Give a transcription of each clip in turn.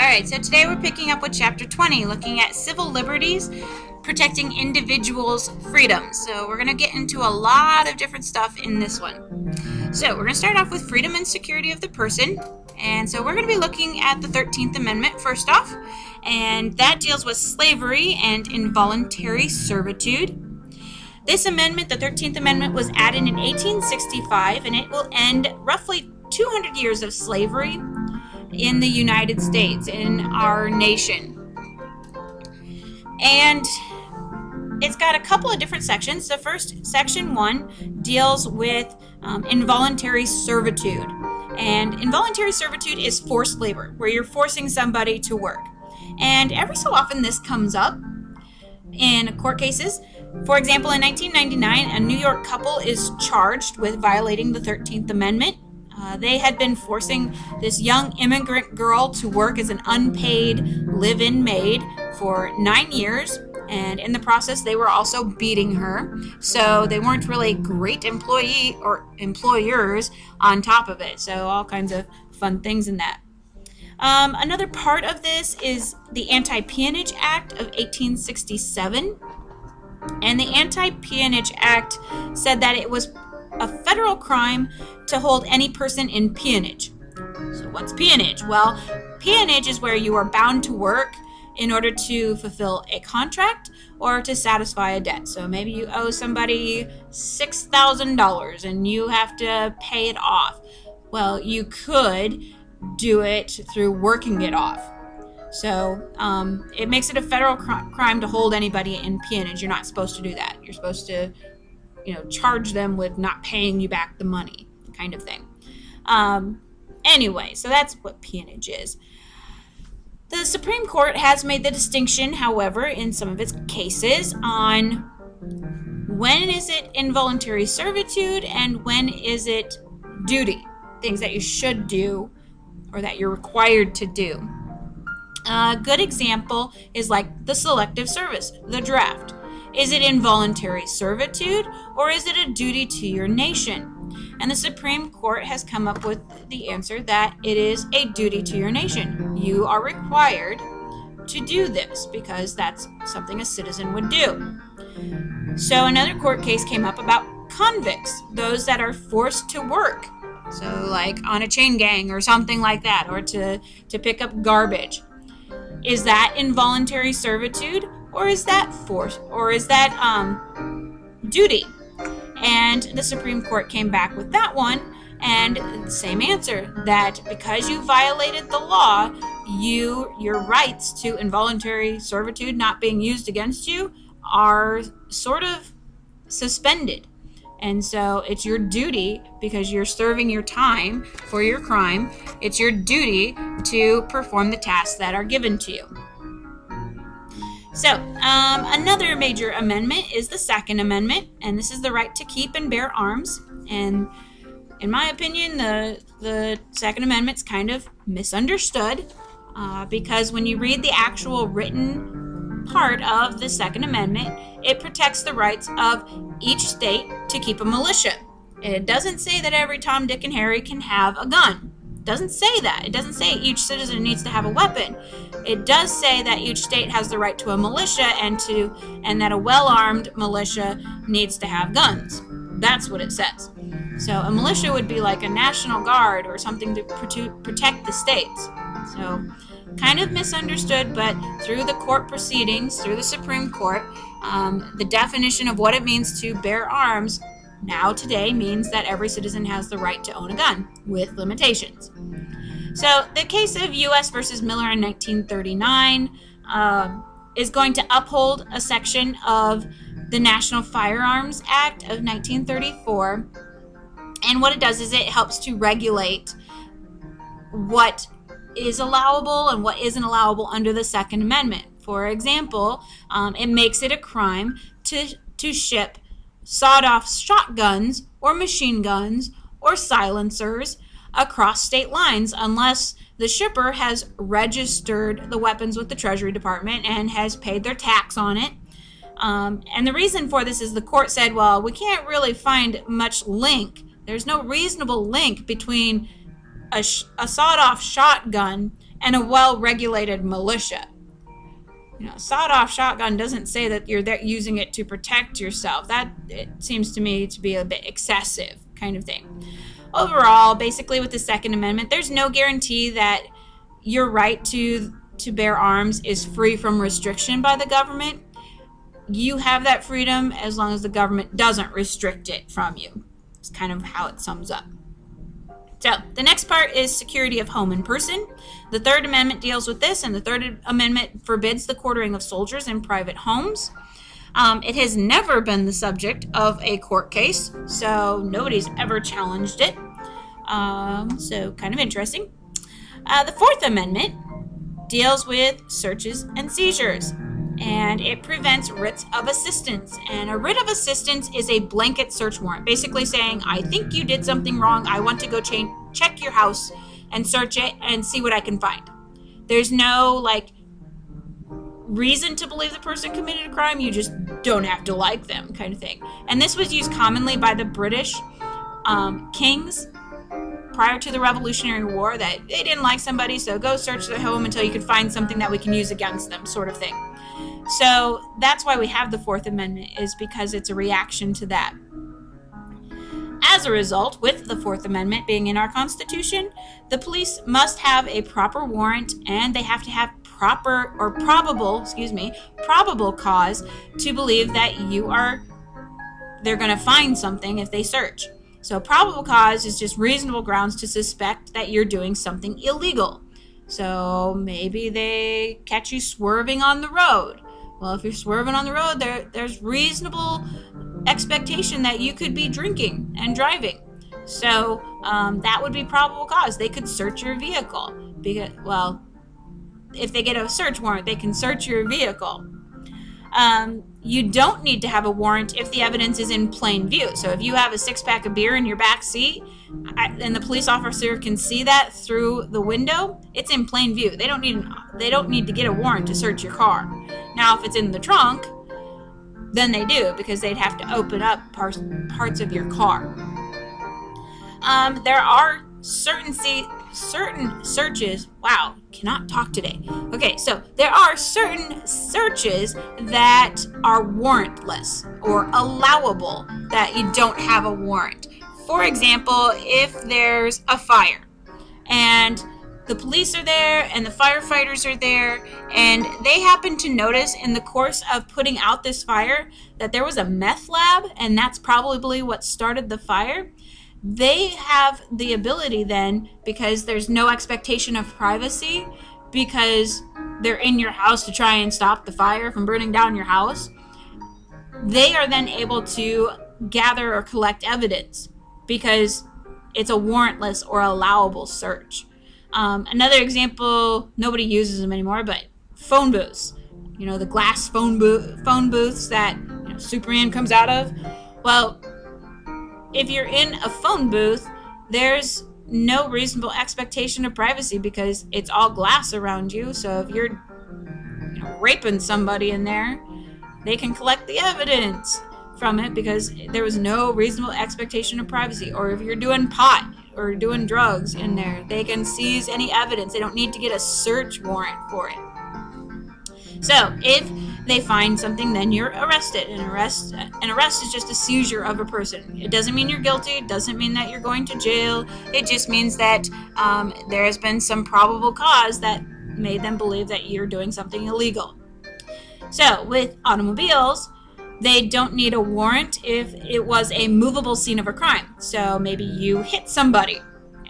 Alright, so today we're picking up with Chapter 20, looking at civil liberties, protecting individuals' freedoms. So we're going to get into a lot of different stuff in this one. So we're going to start off with freedom and security of the person. And so we're going to be looking at the 13th Amendment first off, and that deals with slavery and involuntary servitude. This amendment, the 13th Amendment, was added in 1865, and it will end roughly 200 years of slavery in the United States, in our nation. And it's got a couple of different sections. The first, Section 1, deals with involuntary servitude. And involuntary servitude is forced labor, where you're forcing somebody to work. And every so often this comes up in court cases. For example, in 1999, a New York couple is charged with violating the 13th Amendment. They had been forcing this young immigrant girl to work as an unpaid live-in maid for 9 years, and in the process they were also beating her, so they weren't really great employee or employers on top of it. So all kinds of fun things in that. Another part of this is the Anti-Peonage Act of 1867, and the Anti-Peonage Act said that it was a federal crime to hold any person in peonage. So what's peonage? Well, peonage is where you are bound to work in order to fulfill a contract or to satisfy a debt. So maybe you owe somebody $6,000 and you have to pay it off. Well, you could do it through working it off. So it makes it a federal crime to hold anybody in peonage. You're not supposed to do that. You're supposed to charge them with not paying you back the money, kind of thing. Anyway, so that's what peonage is. The Supreme Court has made the distinction, however, in some of its cases on when is it involuntary servitude and when is it duty, things that you should do or that you're required to do. A good example is like the Selective Service, the draft. Is it involuntary servitude or is it a duty to your nation? And the Supreme Court has come up with the answer that it is a duty to your nation. You are required to do this because that's something a citizen would do. So another court case came up about convicts, those that are forced to work. So like on a chain gang or something like that, or to pick up garbage. Is that involuntary servitude? Or is that force? Or is that duty? And the Supreme Court came back with that one, and same answer, that because you violated the law, your rights to involuntary servitude not being used against you are sort of suspended. And so it's your duty, because you're serving your time for your crime, it's your duty to perform the tasks that are given to you. So, another major amendment is the Second Amendment, and this is the right to keep and bear arms. And in my opinion, the Second Amendment's kind of misunderstood, because when you read the actual written part of the Second Amendment, it protects the rights of each state to keep a militia. It doesn't say that every Tom, Dick, and Harry can have a gun. It doesn't say that. It doesn't say each citizen needs to have a weapon. It does say that each state has the right to a militia and that a well-armed militia needs to have guns. That's what it says. So a militia would be like a National Guard or something to protect the states. So kind of misunderstood, but through the court proceedings, through the Supreme Court, the definition of what it means to bear arms now today means that every citizen has the right to own a gun with limitations. So the case of U.S. versus Miller in 1939 is going to uphold a section of the National Firearms Act of 1934. And what it does is it helps to regulate what is allowable and what isn't allowable under the Second Amendment. For example, it makes it a crime to ship sawed-off shotguns or machine guns or silencers across state lines unless the shipper has registered the weapons with the Treasury Department and has paid their tax on it. And the reason for this is the court said, well, we can't really find much link. There's no reasonable link between a sawed-off shotgun and a well-regulated militia. Sawed-off shotgun doesn't say that you're there using it to protect yourself. That, it seems to me to be a bit excessive kind of thing. Overall, basically with the Second Amendment, there's no guarantee that your right to bear arms is free from restriction by the government. You have that freedom as long as the government doesn't restrict it from you. It's kind of how it sums up. So the next part is security of home and person. The Third Amendment deals with this, and the Third Amendment forbids the quartering of soldiers in private homes. It has never been the subject of a court case, so nobody's ever challenged it. So kind of interesting. The Fourth Amendment deals with searches and seizures, and it prevents writs of assistance. And a writ of assistance is a blanket search warrant, basically saying, I think you did something wrong. I want to go check your house and search it and see what I can find. There's no reason to believe the person committed a crime. You just don't have to like them, kind of thing. And this was used commonly by the British kings prior to the Revolutionary War, that they didn't like somebody, so go search their home until you can find something that we can use against them, sort of thing. So that's why we have the Fourth Amendment, is because it's a reaction to that. As a result, with the Fourth Amendment being in our Constitution, the police must have a proper warrant, and they have to have probable cause to believe that they're going to find something if they search. So probable cause is just reasonable grounds to suspect that you're doing something illegal. So maybe they catch you swerving on the road. Well, if you're swerving on the road, there's reasonable expectation that you could be drinking and driving. So that would be probable cause. They could search your vehicle. If they get a search warrant, they can search your vehicle. You don't need to have a warrant if the evidence is in plain view. So if you have a 6-pack of beer in your back seat and the police officer can see that through the window, it's in plain view. They don't need to get a warrant to search your car. Now, if it's in the trunk, then they do, because they'd have to open up parts of your car. There are certain searches. Wow, cannot talk today. Okay, so there are certain searches that are warrantless or allowable that you don't have a warrant. For example, if there's a fire and the police are there and the firefighters are there, and they happen to notice in the course of putting out this fire that there was a meth lab, and that's probably what started the fire. They have the ability then, because there's no expectation of privacy, because they're in your house to try and stop the fire from burning down your house, they are then able to gather or collect evidence because it's a warrantless or allowable search. Another example, nobody uses them anymore, but phone booths. The glass phone booths that Superman comes out of. Well, if you're in a phone booth, there's no reasonable expectation of privacy because it's all glass around you. So if you're raping somebody in there, they can collect the evidence from it because there was no reasonable expectation of privacy. Or if you're doing pot or doing drugs in there, they can seize any evidence. They don't need to get a search warrant for it. So if they find something, then you're arrested. An arrest is just a seizure of a person. It doesn't mean you're guilty. It doesn't mean that you're going to jail. It just means that there has been some probable cause that made them believe that you're doing something illegal. So with automobiles, they don't need a warrant if it was a movable scene of a crime. So maybe you hit somebody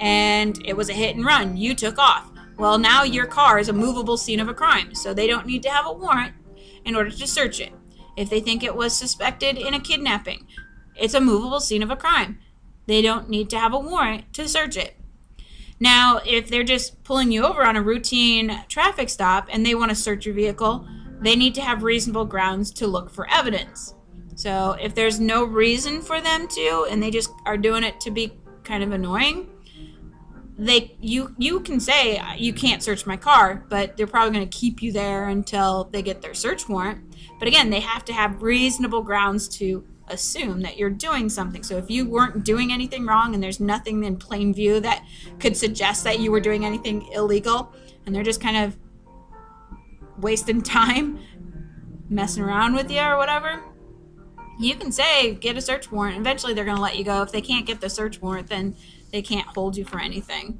and it was a hit and run. You took off. Well, now your car is a movable scene of a crime, so they don't need to have a warrant in order to search it. If they think it was suspected in a kidnapping, it's a movable scene of a crime. They don't need to have a warrant to search it. Now, if they're just pulling you over on a routine traffic stop and they want to search your vehicle, they need to have reasonable grounds to look for evidence. So if there's no reason for them to, and they just are doing it to be kind of annoying, you can say you can't search my car, but they're probably going to keep you there until they get their search warrant. But again, they have to have reasonable grounds to assume that you're doing something. So if you weren't doing anything wrong and there's nothing in plain view that could suggest that you were doing anything illegal, and they're just kind of wasting time messing around with you or whatever, you can say, get a search warrant. Eventually they're going to let you go. If they can't get the search warrant, then they can't hold you for anything.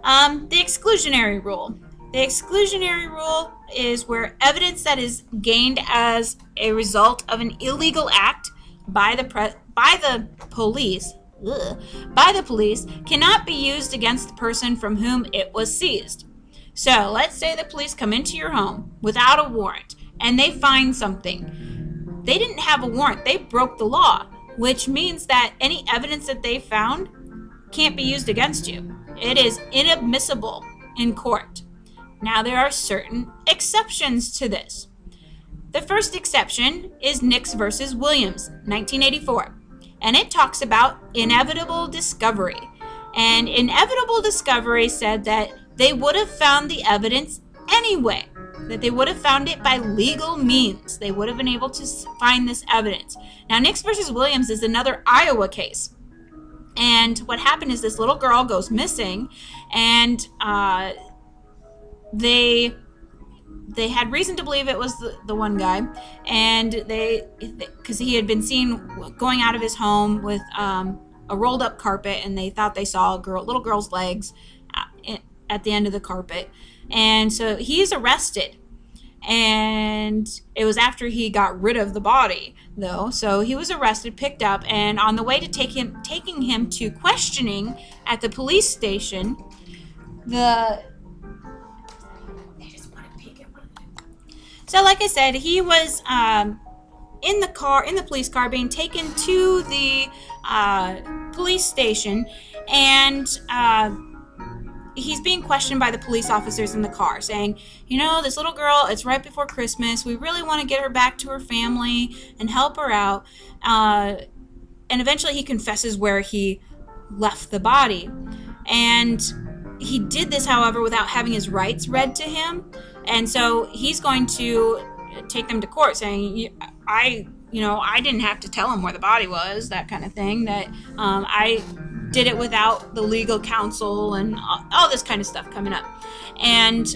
The exclusionary rule. The exclusionary rule is where evidence that is gained as a result of an illegal act by the police cannot be used against the person from whom it was seized. So let's say the police come into your home without a warrant and they find something. They didn't have a warrant. They broke the law, which means that any evidence that they found can't be used against you. It is inadmissible in court. Now, there are certain exceptions to this. The first exception is Nix versus Williams, 1984, and it talks about inevitable discovery. And inevitable discovery said that they would have found the evidence anyway, that they would have found it by legal means. They would have been able to find this evidence. Now, Nix versus Williams is another Iowa case. And what happened is this little girl goes missing, and they had reason to believe it was the one guy, and because he had been seen going out of his home with a rolled up carpet, and they thought they saw little girl's legs at the end of the carpet. And so he's arrested, and it was after he got rid of the body, though. So he was arrested, picked up, and on the way to taking him to questioning at the police station, So like I said, he was in the police car, being taken to the police station, and he's being questioned by the police officers in the car, saying, this little girl, it's right before Christmas. We really want to get her back to her family and help her out. And eventually he confesses where he left the body. And he did this, however, without having his rights read to him. And so he's going to take them to court, saying, I didn't have to tell him where the body was, that kind of thing, that I did it without the legal counsel and all this kind of stuff coming up. And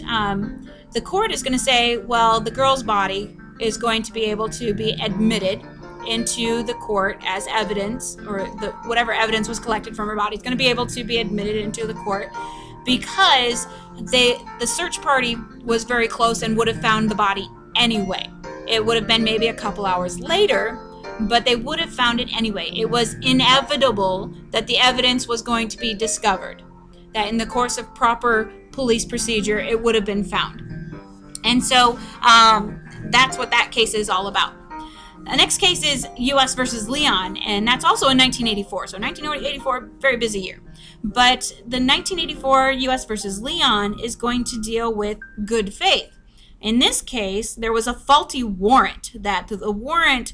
the court is going to say, well, the girl's body is going to be able to be admitted into the court as evidence, or whatever evidence was collected from her body is going to be able to be admitted into the court, because the search party was very close and would have found the body anyway. It would have been maybe a couple hours later, but they would have found it anyway. It was inevitable that the evidence was going to be discovered, that in the course of proper police procedure, it would have been found. And so that's what that case is all about. The next case is U.S. versus Leon, and that's also in 1984. So 1984, very busy year. But the 1984 U.S. versus Leon is going to deal with good faith. In this case, there was a faulty warrant, that the warrant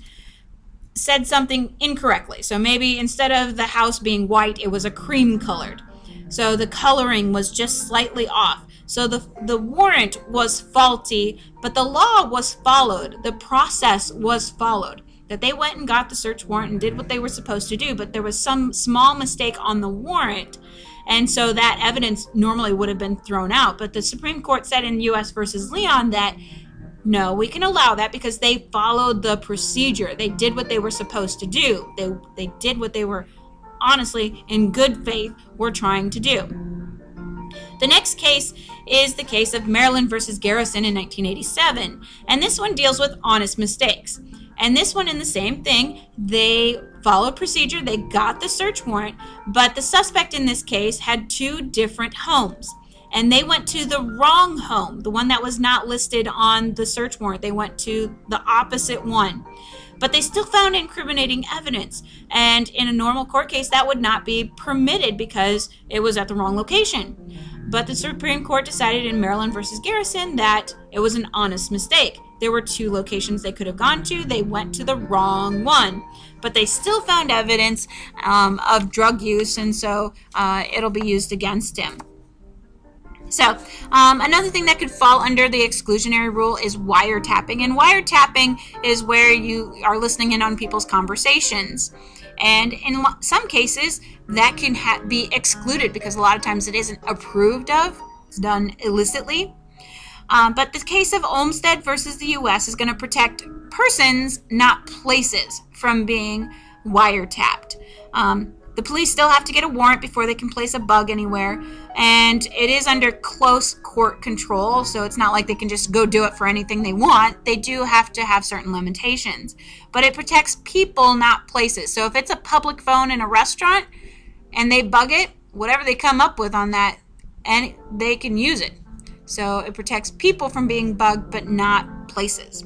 said something incorrectly. So maybe instead of the house being white, it was a cream colored. So the coloring was just slightly off. So the warrant was faulty, but the law was followed. The process was followed. That they went and got the search warrant and did what they were supposed to do, but there was some small mistake on the warrant, and so that evidence normally would have been thrown out. But the Supreme Court said in U.S. versus Leon that no, we can allow that because they followed the procedure. They did what they were supposed to do. They did what they were, honestly, in good faith, were trying to do. The next case is the case of Maryland versus Garrison in 1987, and this one deals with honest mistakes. And this one in the same thing, they followed procedure, they got the search warrant, but the suspect in this case had two different homes. And they went to the wrong home, the one that was not listed on the search warrant. They went to the opposite one. But they still found incriminating evidence. And in a normal court case, that would not be permitted because it was at the wrong location. But the Supreme Court decided in Maryland versus Garrison that it was an honest mistake. There were two locations they could have gone to. They went to the wrong one. But they still found evidence of drug use, and so it'll be used against him. So another thing that could fall under the exclusionary rule is wiretapping. And wiretapping is where you are listening in on people's conversations. And in some cases, that can be excluded because a lot of times it isn't approved of. It's done illicitly. But the case of Olmstead versus the U.S. is going to protect persons, not places, from being wiretapped. The police still have to get a warrant before they can place a bug anywhere, and it is under close court control, so it's not like they can just go do it for anything they want. They do have to have certain limitations, but it protects people, not places. So if it's a public phone in a restaurant and they bug it, whatever they come up with on that, and they can use it. So it protects people from being bugged, but not places.